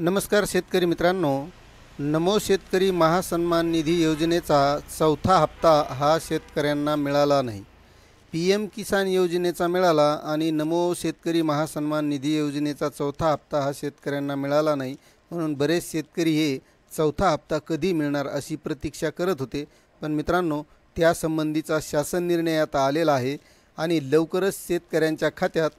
नमस्कार शेतकरी मित्रांनो, नमो शेतकरी महासन्मान निधी योजनेचा चौथा हप्ता हा शेतकऱ्यांना मिळाला नाही. PM किसान योजनेचा मिळाला आणि नमो शेतकरी महासन्मान निधी योजनेचा चौथा हप्ता हा शेतकऱ्यांना मिळाला नाही. म्हणून बरेच शेतकरी हे चौथा हप्ता कधी मिळणार अशी प्रतीक्षा करत होते. पण मित्रांनो, त्यासंबंधीचा शासन निर्णय आता आलेला आहे आणि लवकरच शेतकऱ्यांच्या खात्यात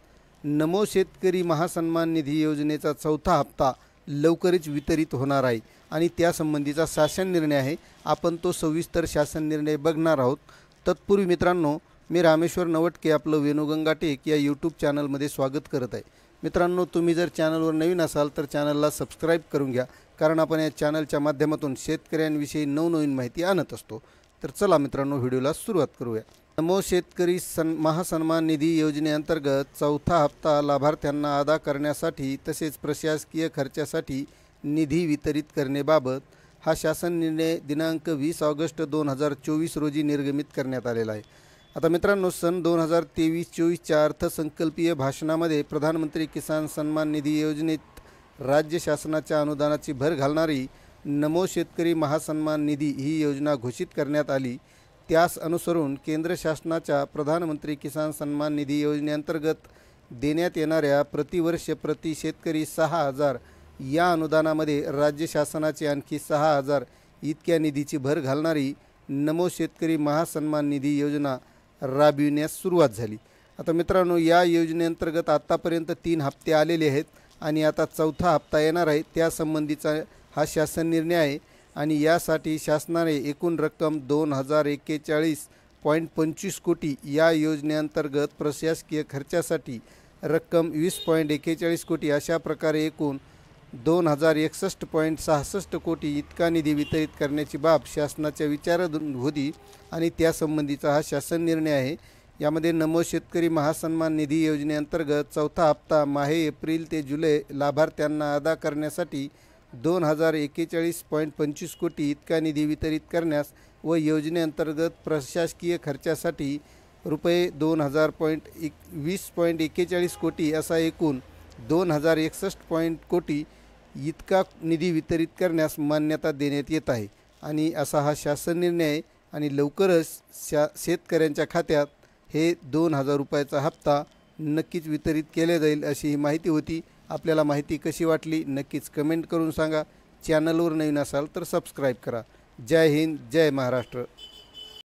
नमो शेतकरी महासन्मान निधी योजनेचा चौथा हप्ता लवकरच वितरित होणार आहे आणि त्यासंबंधीचा शासन निर्णय आहे. आपण तो सविस्तर शासन निर्णय बघणार आहोत. तत्पूर्वी मित्रांनो, मी रामेश्वर नवटके आपलं वेणुगंगा टेक या यूट्यूब चॅनलमध्ये स्वागत करत आहे. मित्रांनो, तुम्ही जर चॅनलवर नवीन असाल तर चॅनलला सबस्क्राईब करून घ्या, कारण आपण या चॅनलच्या माध्यमातून शेतकऱ्यांविषयी नवनवीन माहिती आणत असतो. तर चला मित्रांनो, व्हिडिओला सुरुवात करूया. नमो शेतकरी महासन्मान निधी योजनेअंतर्गत चौथा हप्ता लाभार्थ्यांना अदा करण्यासाठी तसेच प्रशासकीय खर्चासाठी निधी वितरित करण्याबाबत हा शासन निर्णय दिनांक 20 ऑगस्ट 2024 रोजी निर्गमित करण्यात आलेला आहे. आता मित्रांनो, सन 2023-24च्या अर्थसंकल्पीय भाषणामध्ये प्रधानमंत्री किसान सन्मान निधी योजनेत राज्य शासनाच्या अनुदानाची भर घालणारी नमो शेतकरी महासन्मान निधी ही योजना घोषित करण्यात आली. त्यास अनुसरून केंद्र शासनाच्या प्रधानमंत्री किसान सन्मान निधी योजनेअंतर्गत देण्यात येणाऱ्या प्रतिवर्ष प्रति शेतकरी 6,000 या अनुदानामध्ये राज्य शासनाचे आणखी 6,000 इतक्या निधीची भर घालणारी नमो शेतकरी महासन्मान निधी योजना राबविण्यास सुरुवात झाली. आता मित्रांनो, या योजनेअंतर्गत आत्तापर्यंत 3 हप्ते आलेले आहेत आणि आता चौथा हप्ता येणार आहे. त्यासंबंधीचा हा शासन निर्णय आहे आणि यासाठी शासनाने एकूण रक्कम 2,041.25 कोटी, या योजनेअंतर्गत प्रशासकीय खर्चासाठी रक्कम 20.41 कोटी, अशा प्रकारे एकूण 2,061.66 कोटी इतका निधी वितरित करण्याची बाब शासनाच्या विचारात होती आणि त्यासंबंधीचा हा शासन निर्णय आहे. यामध्ये नमो शेतकरी महासन्मान निधी योजनेअंतर्गत चौथा हप्ता माहे एप्रिल ते जुलै लाभार्थ्यांना अदा करण्यासाठी 2,041.25 कोटी इतका निधी वितरित करण्यास व योजनेअंतर्गत प्रशासकीय खर्चासाठी रुपये 2,020.41 कोटी असा एकूण 2,061 कोटी इतका निधी वितरित करण्यास मान्यता देण्यात येत आहे आणि असा हा शासन निर्णय आहे. आणि लवकरच शेतकऱ्यांच्या खात्यात हे 2,000 रुपयाचा हप्ता नक्कीच वितरित केले जाईल अशी ही माहिती होती. आपल्याला माहिती कशी वाटली नक्कीच कमेंट करून सांगा. चॅनलवर नवीन असाल तर सबस्क्राईब करा. जय हिंद, जय महाराष्ट्र.